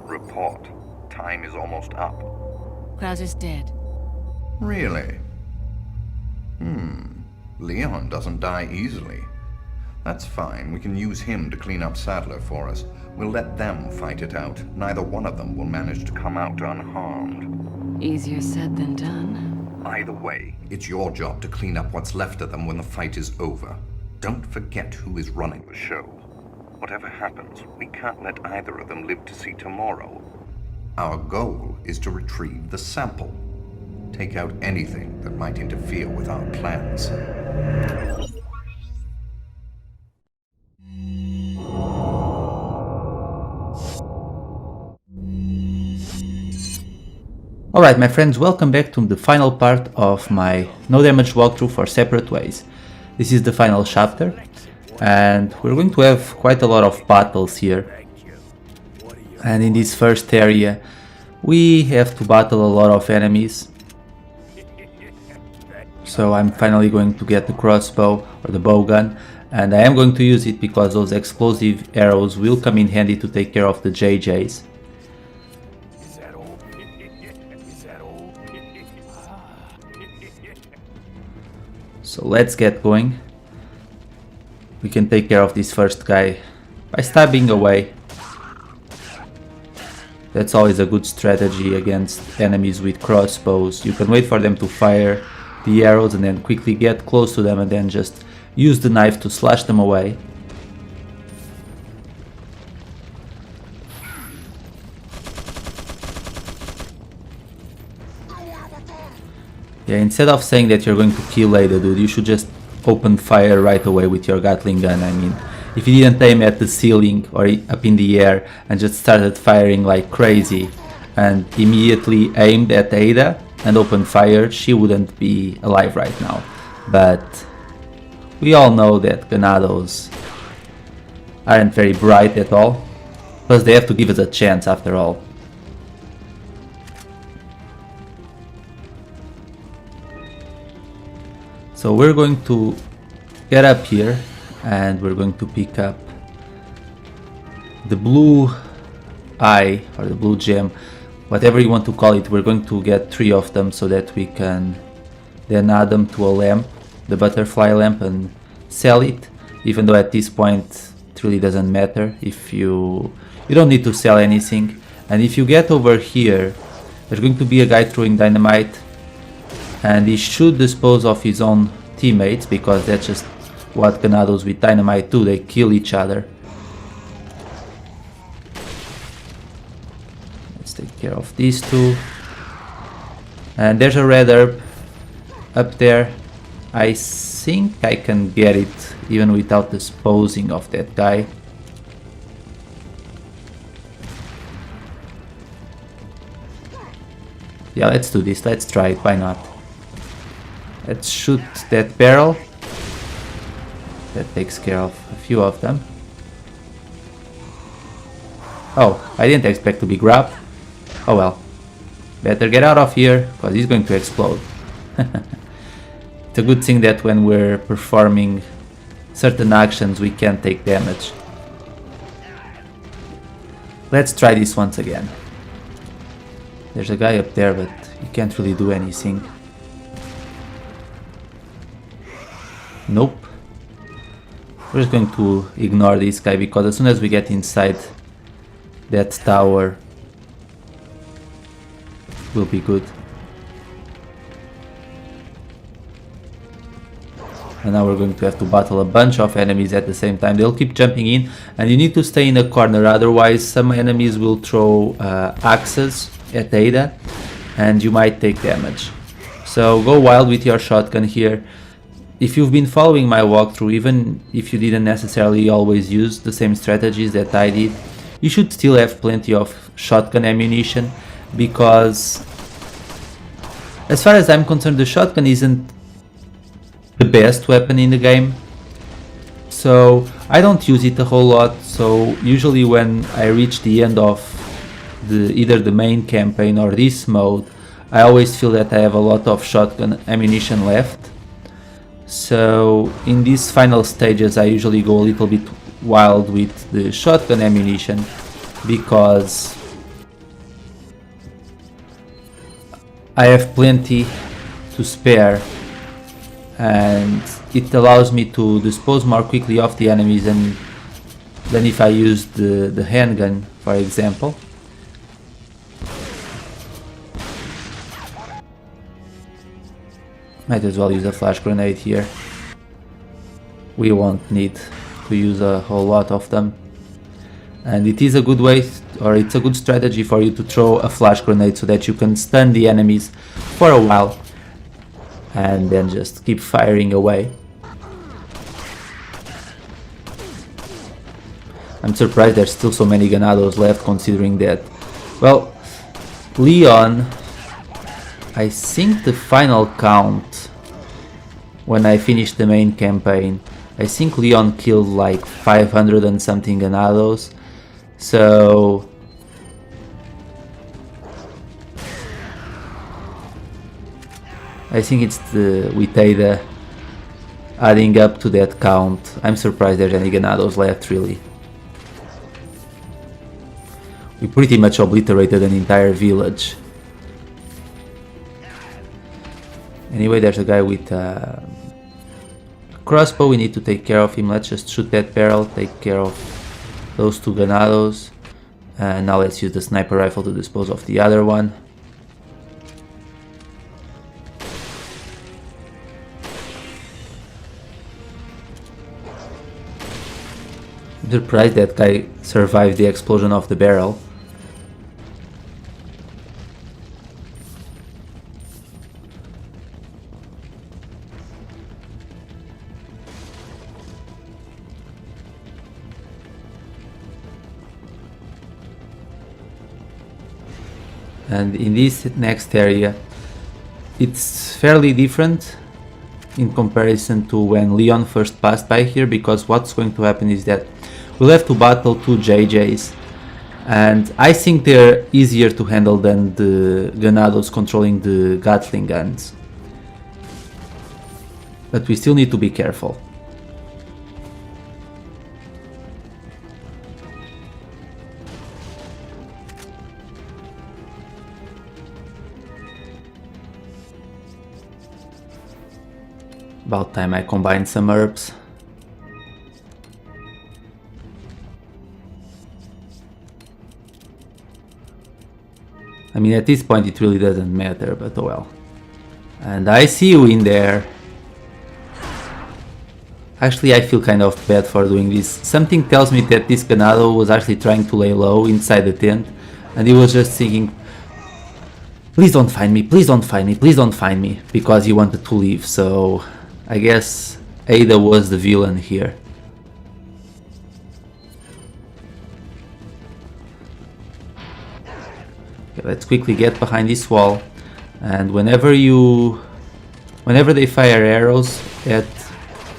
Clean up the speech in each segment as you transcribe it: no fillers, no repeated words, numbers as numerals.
Report. Time is almost up. Krauser's dead. Really? Leon doesn't die easily. That's fine. We can use him to clean up Sadler for us. We'll let them fight it out. Neither one of them will manage to come out unharmed. Easier said than done. Either way, It's your job to clean up what's left of them when the fight is over. Don't forget who is running the show. Whatever happens, we can't let either of them live to see tomorrow. Our goal is to retrieve the sample. Take out anything that might interfere with our plans. Alright my friends, welcome back to the final part of my no damage walkthrough for Separate Ways. This is the final chapter, and we're going to have quite a lot of battles here. And in this first area we have to battle a lot of enemies. So I'm finally going to get the crossbow or the bow gun, and I am going to use it because those explosive arrows will come in handy to take care of the JJs. So let's get going. We can take care of this first guy by stabbing away. That's always a good strategy against enemies with crossbows. You can wait for them to fire the arrows and then quickly get close to them and then just use the knife to slash them away. Yeah, instead of saying that you're going to kill the dude, you should just open fire right away with your Gatling gun. I mean, if you didn't aim at the ceiling or up in the air and just started firing like crazy and immediately aimed at Ada and opened fire, she wouldn't be alive right now. But we all know that Ganados aren't very bright at all. Plus they have to give us a chance after all. So we're going to get up here and we're going to pick up the blue eye or the blue gem, whatever you want to call it. We're going to get 3 of them so that we can then add them to a lamp, the butterfly lamp, and sell it, even though at this point it really doesn't matter. If you don't need to sell anything. And if you get over here, there's going to be a guy throwing dynamite, and he should dispose of his own teammates because that's just what Ganados with dynamite do, they kill each other. Let's take care of these 2. And there's a red herb up there. I think I can get it even without disposing of that guy. Yeah, let's do this, let's try it, why not? Let's shoot that barrel. That takes care of a few of them. Oh, I didn't expect to be grabbed. Oh well. Better get out of here, because he's going to explode. It's a good thing that when we're performing certain actions we can't take damage. Let's try this once again. There's a guy up there, but he can't really do anything. Nope. We're just going to ignore this guy because as soon as we get inside that tower, we'll be good. And now we're going to have to battle a bunch of enemies at the same time. They'll keep jumping in and you need to stay in a corner, otherwise some enemies will throw axes at Ada and you might take damage. So go wild with your shotgun here. If you've been following my walkthrough, even if you didn't necessarily always use the same strategies that I did, you should still have plenty of shotgun ammunition, because as far as I'm concerned the shotgun isn't the best weapon in the game. So I don't use it a whole lot, so usually when I reach the end of either the main campaign or this mode, I always feel that I have a lot of shotgun ammunition left. So in these final stages I usually go a little bit wild with the shotgun ammunition, because I have plenty to spare, and it allows me to dispose more quickly of the enemies than if I used the handgun, for example. Might as well use a flash grenade here. We won't need to use a whole lot of them. And it is a good way, or it's a good strategy for you to throw a flash grenade so that you can stun the enemies for a while and then just keep firing away. I'm surprised there's still so many Ganados left, considering that, well, Leon, I think the final count when I finished the main campaign, I think Leon killed like 500 and something Ganados. So I think it's the tthe adding up to that count. I'm surprised there's any Ganados left, really. We pretty much obliterated an entire village. Anyway, there's a guy with a crossbow. We need to take care of him. Let's just shoot that barrel, take care of those two Ganados. And now let's use the sniper rifle to dispose of the other one. I'm surprised that guy survived the explosion of the barrel. And in this next area, it's fairly different in comparison to when Leon first passed by here, because what's going to happen is that we'll have to battle two JJs, and I think they're easier to handle than the Ganados controlling the Gatling guns. But we still need to be careful. About time I combined some herbs. I mean, at this point it really doesn't matter, but oh well. And I see you in there. Actually, I feel kind of bad for doing this. Something tells me that this Ganado was actually trying to lay low inside the tent, and he was just thinking, please don't find me, please don't find me, please don't find me, because he wanted to leave. So I guess Ada was the villain here. Okay, let's quickly get behind this wall, and whenever they fire arrows at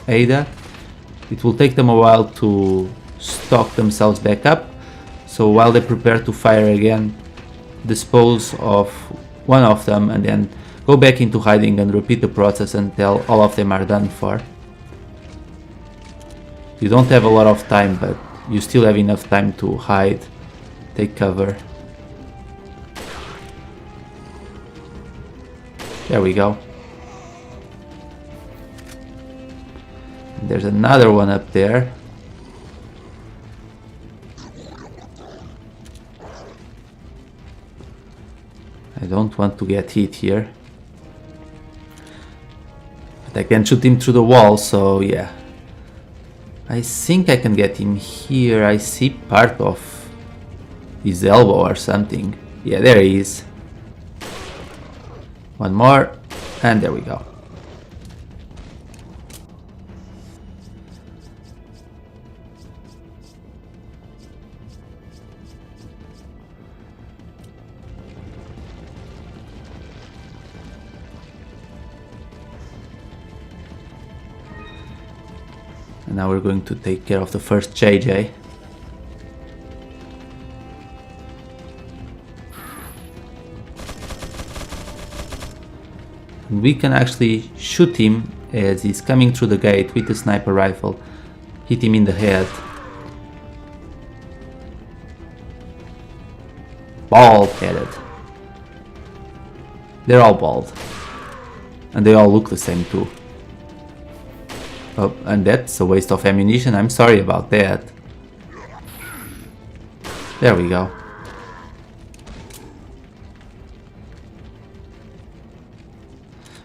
Ada, it will take them a while to stock themselves back up. So while they prepare to fire again, dispose of one of them and then go back into hiding and repeat the process until all of them are done for. You don't have a lot of time, but you still have enough time to hide, take cover. There we go. There's another one up there. I don't want to get hit here. But I can shoot him through the wall, so yeah. I think I can get him here. I see part of his elbow or something. Yeah, there he is. One more, and there we go. And now we're going to take care of the first JJ. And we can actually shoot him as he's coming through the gate with the sniper rifle. Hit him in the head. Bald-headed. They're all bald. And they all look the same too. Oh, and that's a waste of ammunition. I'm sorry about that. There we go.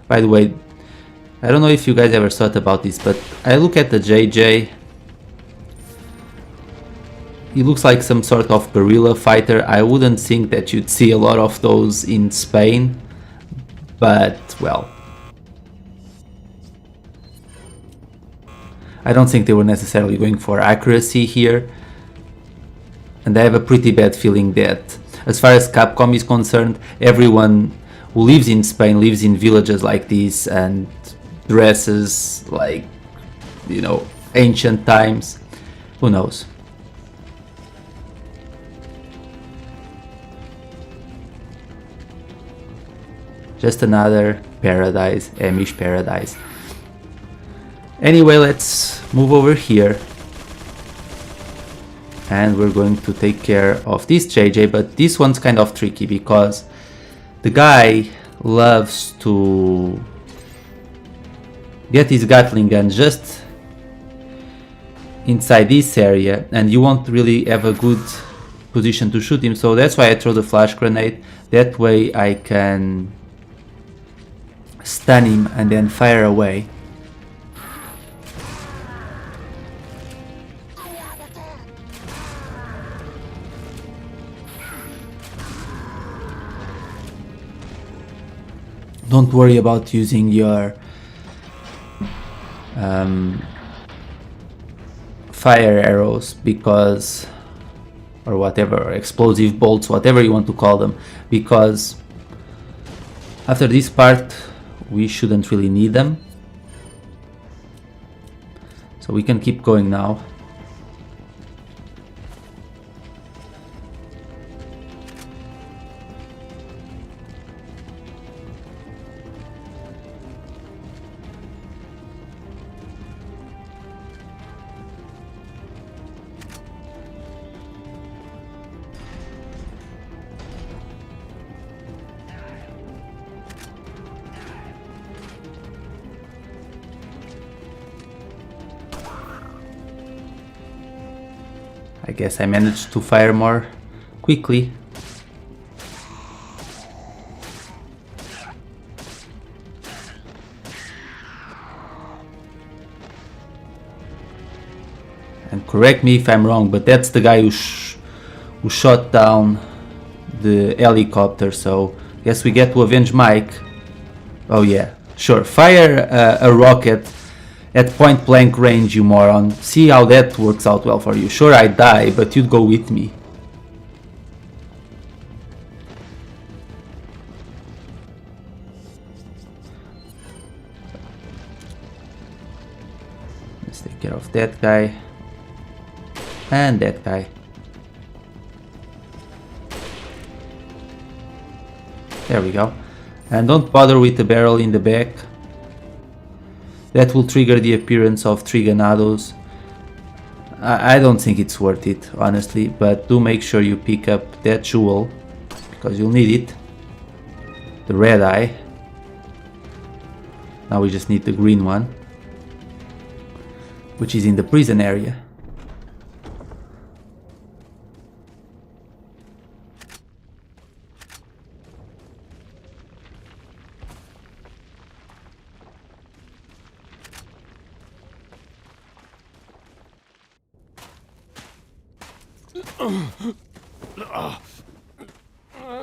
By the way, I don't know if you guys ever thought about this, but I look at the JJ. He looks like some sort of guerrilla fighter. I wouldn't think that you'd see a lot of those in Spain, but well, I don't think they were necessarily going for accuracy here, and I have a pretty bad feeling that as far as Capcom is concerned, everyone who lives in Spain lives in villages like this and dresses like, you know, ancient times. Who knows? Just another paradise, Amish paradise. Anyway, let's move over here. And we're going to take care of this JJ, but this one's kind of tricky because the guy loves to get his Gatling gun just inside this area, and you won't really have a good position to shoot him, so that's why I throw the flash grenade. That way I can stun him and then fire away. Don't worry about using your fire arrows, because, or whatever, explosive bolts, whatever you want to call them, because after this part we shouldn't really need them. So we can keep going now. I guess I managed to fire more quickly. And correct me if I'm wrong, but that's the guy who shot down the helicopter, so I guess we get to avenge Mike. Oh yeah, sure, fire a rocket at point blank range, you moron. See how that works out well for you. Sure, I die, but you'd go with me. Let's take care of that guy. And that guy. There we go. And don't bother with the barrel in the back. That will trigger the appearance of 3 Ganados. I don't think it's worth it, honestly, but do make sure you pick up that jewel, because you'll need it. The red eye. Now we just need the green one, which is in the prison area.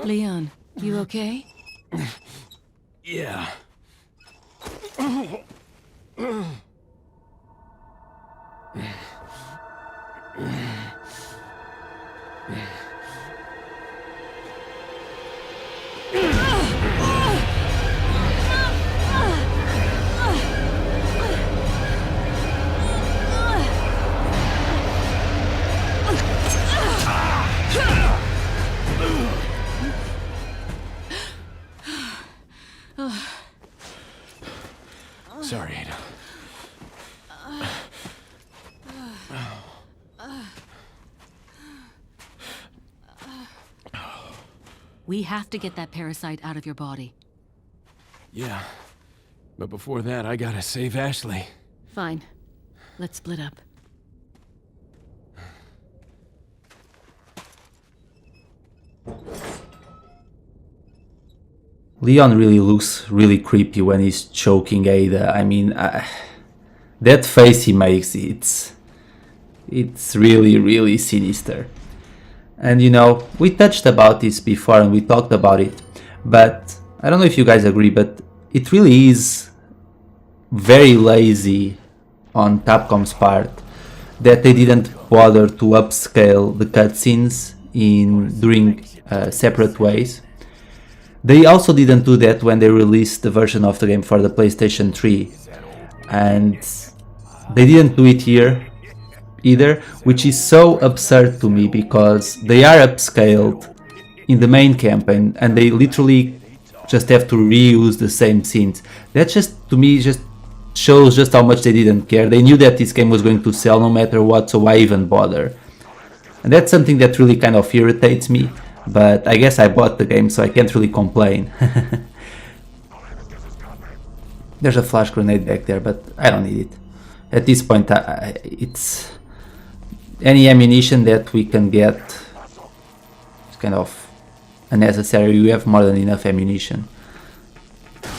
Leon, you okay? Yeah. Sorry, Ada. We have to get that parasite out of your body. Yeah. But before that, I gotta save Ashley. Fine. Let's split up. Leon really looks really creepy when he's choking Ada. I mean, that face he makes, it's really sinister. And you know, we touched about this before and we talked about it, but I don't know if you guys agree, but it really is very lazy on Capcom's part that they didn't bother to upscale the cutscenes during separate ways. They also didn't do that when they released the version of the game for the PlayStation 3, and they didn't do it here either, which is so absurd to me because they are upscaled in the main campaign and they literally just have to reuse the same scenes. That just, to me, just shows just how much they didn't care. They knew that this game was going to sell no matter what, so why even bother? And that's something that really kind of irritates me, but I guess I bought the game, so I can't really complain. There's a flash grenade back there, but I don't need it. At this point, it's any ammunition that we can get is kind of unnecessary. We have more than enough ammunition.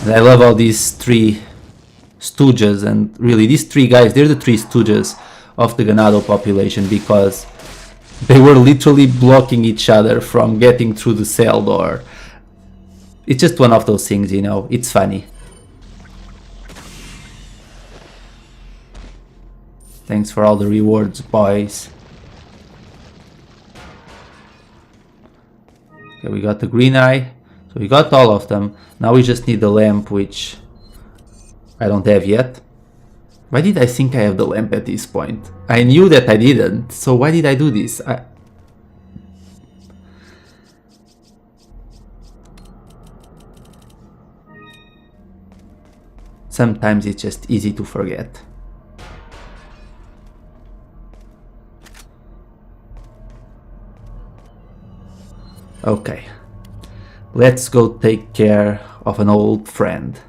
And I love all these three stooges, and really these three guys, they're the three stooges of the Ganado population because they were literally blocking each other from getting through the cell door. It's just one of those things, you know, it's funny. Thanks for all the rewards, boys. Okay, we got the green eye. So we got all of them. Now we just need the lamp, which I don't have yet. Why did I think I have the lamp at this point? I knew that I didn't, so why did I do this? Sometimes it's just easy to forget. Okay, let's go take care of an old friend.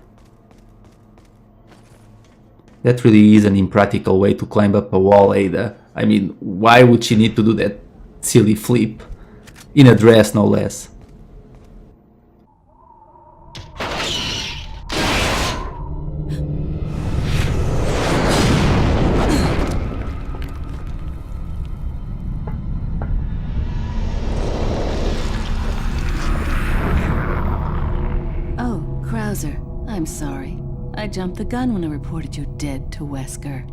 That really is an impractical way to climb up a wall, Ada. I mean, why would she need to do that silly flip? In a dress, no less. Oh, Krauser, I'm sorry. I jumped the gun when I reported you dead to Wesker.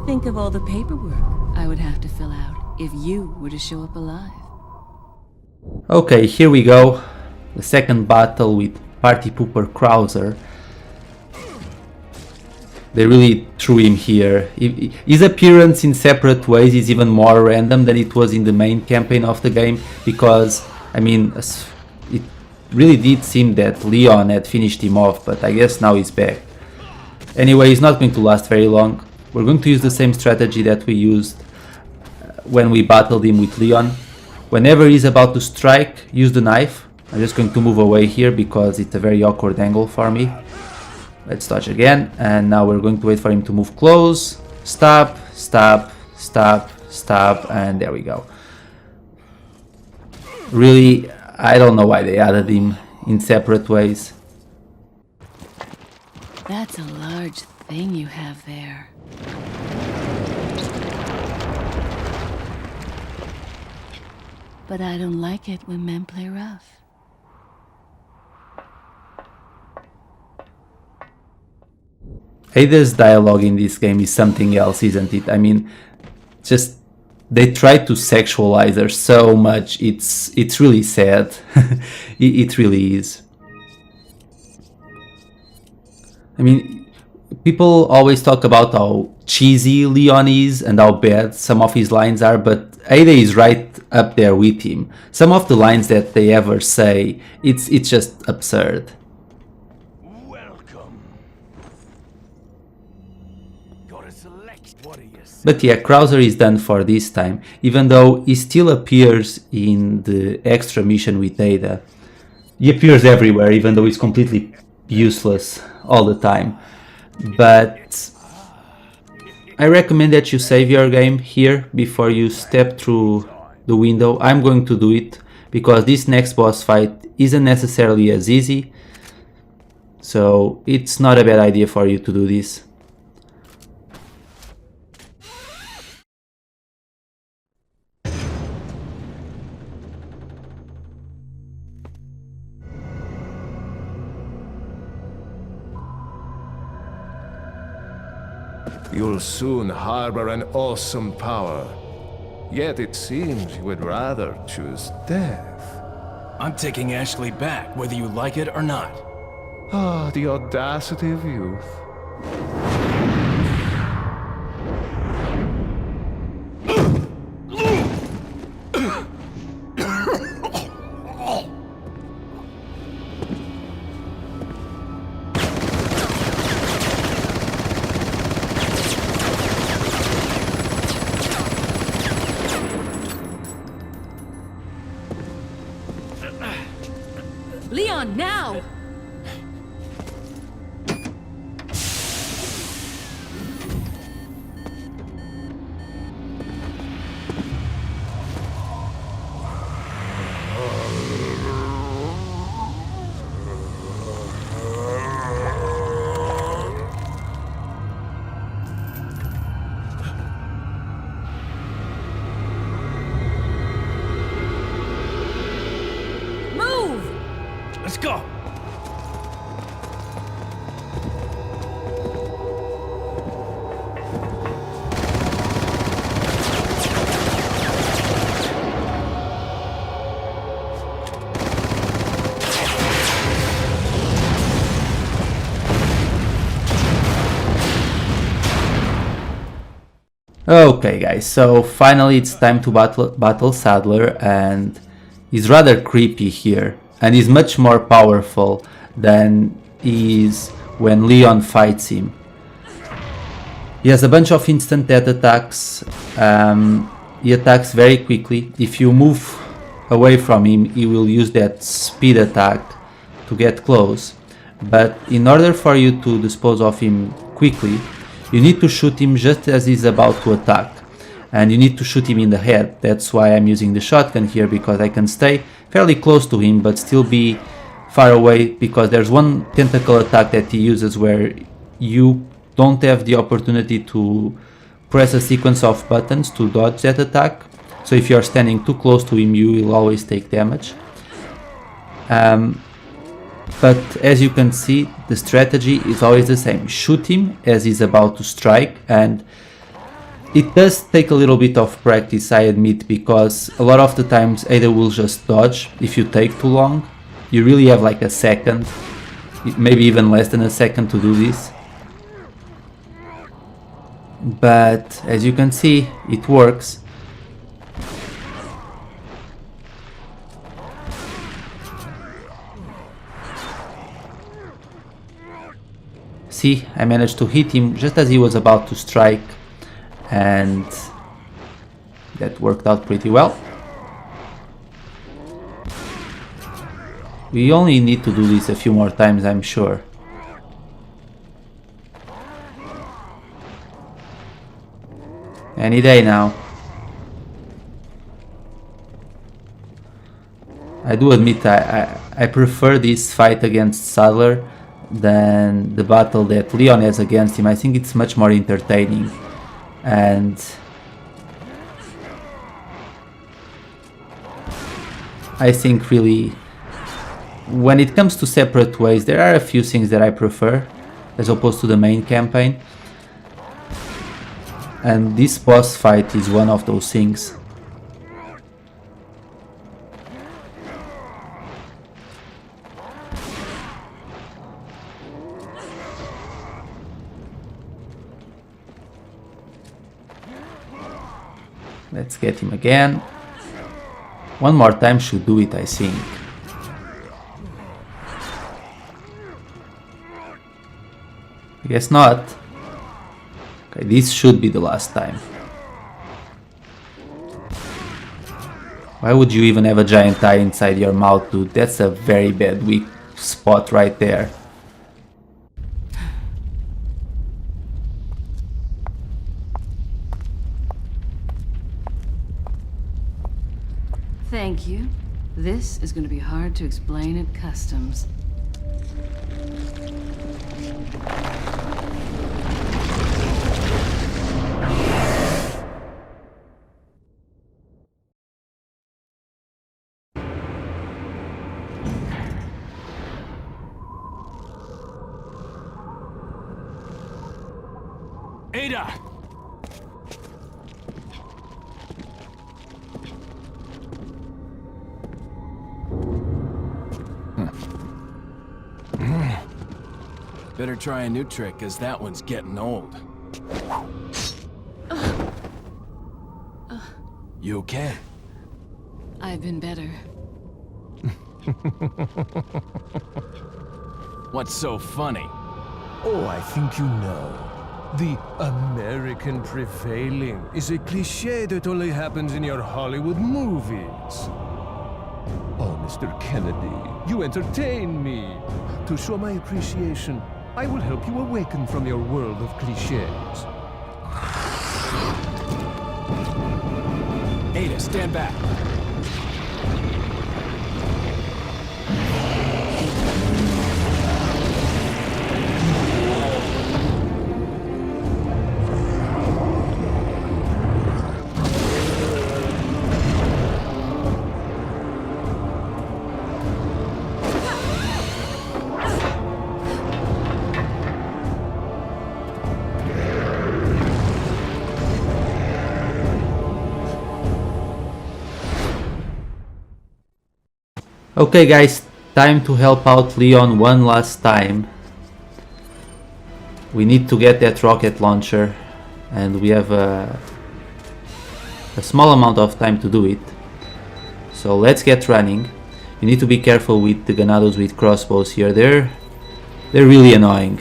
Think of all the paperwork I would have to fill out if you were to show up alive. Okay, here we go. The second battle with Party Pooper Krauser. They really threw him here. His appearance in separate ways is even more random than it was in the main campaign of the game, because, I mean, it really did seem that Leon had finished him off, but I guess now he's back. Anyway, he's not going to last very long. We're going to use the same strategy that we used when we battled him with Leon. Whenever he's about to strike, use the knife. I'm just going to move away here because it's a very awkward angle for me. Let's dodge again, and now we're going to wait for him to move close. Stop, stop, stop, stop, and there we go. Really, I don't know why they added him in separate ways. That's a large thing you have there. But I don't like it when men play rough. Ada's dialogue in this game is something else, isn't it? I mean, just they try to sexualize her so much. It's really sad. It really is. I mean, people always talk about how cheesy Leon is and how bad some of his lines are, but Ada is right up there with him. Some of the lines that they ever say, it's just absurd. Welcome. But yeah, Krauser is done for this time, even though he still appears in the extra mission with Ada. He appears everywhere, even though he's completely useless all the time. But I recommend that you save your game here before you step through the window. I'm going to do it because this next boss fight isn't necessarily as easy, so it's not a bad idea for you to do this. You'll soon harbor an awesome power. Yet it seems you would rather choose death. I'm taking Ashley back, whether you like it or not. Ah, the audacity of youth. Leon, now! Let's go! Okay guys, so finally it's time to battle Saddler, and he's rather creepy here, and he's much more powerful than he is when Leon fights him. He has a bunch of instant death attacks. He attacks very quickly. If you move away from him, he will use that speed attack to get close. But in order for you to dispose of him quickly, you need to shoot him just as he's about to attack. And you need to shoot him in the head. That's why I'm using the shotgun here, because I can stay fairly close to him but still be far away, because there's one tentacle attack that he uses where you don't have the opportunity to press a sequence of buttons to dodge that attack. So if you're standing too close to him, you will always take damage. But as you can see, the strategy is always the same. Shoot him as he's about to strike, and it does take a little bit of practice, I admit, because a lot of the times Ada will just dodge if you take too long. You really have like a second, maybe even less than a second to do this. But as you can see, it works. See, I managed to hit him just as he was about to strike, and that worked out pretty well. We only need to do this a few more times, I'm sure. Any day now. I do admit I prefer this fight against Saddler than the battle that Leon has against him. I think it's much more entertaining, and I think really when it comes to separate ways, there are a few things that I prefer as opposed to the main campaign, and this boss fight is one of those things. Let's get him again. One more time should do it, I think. I guess not. Okay, this should be the last time. Why would you even have a giant eye inside your mouth, dude? That's a very bad weak spot right there. Thank you. This is going to be hard to explain at customs. Ada! Better try a new trick, cause that one's getting old. You okay? I've been better. What's so funny? Oh, I think you know. The American prevailing is a cliché that only happens in your Hollywood movies. Oh, Mr. Kennedy, you entertain me. To show my appreciation, I will help you awaken from your world of clichés. Ada, stand back. Okay guys, time to help out Leon one last time. We need to get that rocket launcher and we have a small amount of time to do it. So let's get running. You need to be careful with the ganados with crossbows here. They're really annoying.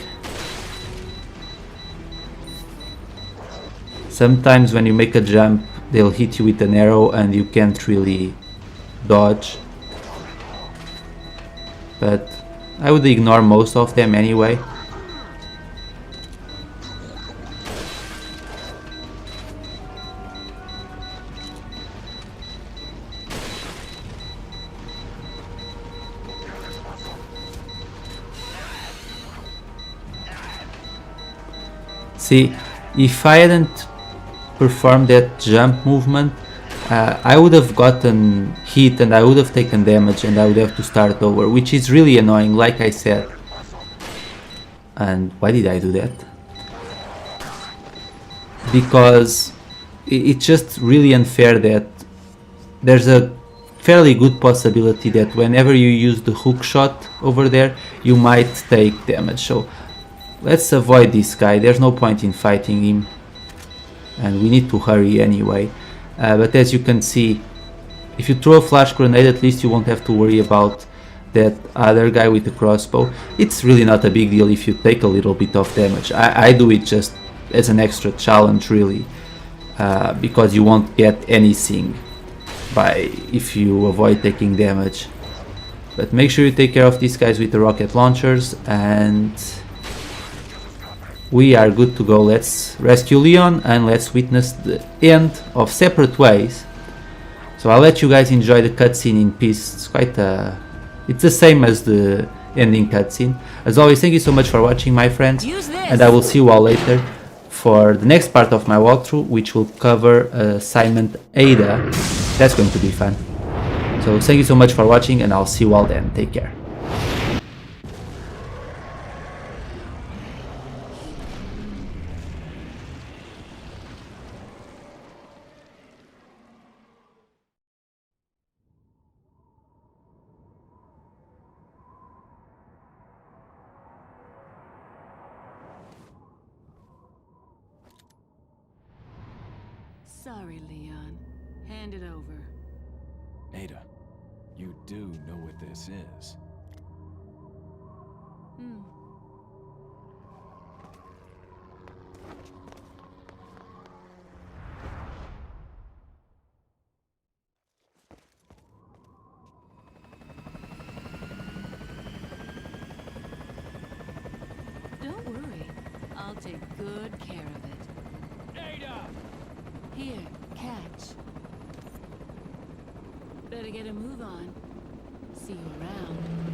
Sometimes when you make a jump, they'll hit you with an arrow and you can't really dodge. But I would ignore most of them anyway. See, if I hadn't performed that jump movement, I would have gotten hit and I would have taken damage and I would have to start over, which is really annoying, like I said. And why did I do that? Because it's just really unfair that there's a fairly good possibility that whenever you use the hook shot over there, you might take damage. So let's avoid this guy, there's no point in fighting him. And we need to hurry anyway. But as you can see, if you throw a flash grenade, at least you won't have to worry about that other guy with the crossbow. It's really not a big deal if you take a little bit of damage. I do it just as an extra challenge really, because you won't get anything if you avoid taking damage. But make sure you take care of these guys with the rocket launchers and we are good to go. Let's rescue Leon and let's witness the end of Separate Ways. So I'll let you guys enjoy the cutscene in peace. It's the same as the ending cutscene. As always, thank you so much for watching, my friends, and I will see you all later for the next part of my walkthrough, which will cover assignment Ada. That's going to be fun. So thank you so much for watching and I'll see you all then. Take care. Sorry, Leon. Hand it over. Ada, you do know what this is. Don't worry. I'll take good care of it. Ada! Here, catch. Better get a move on. See you around.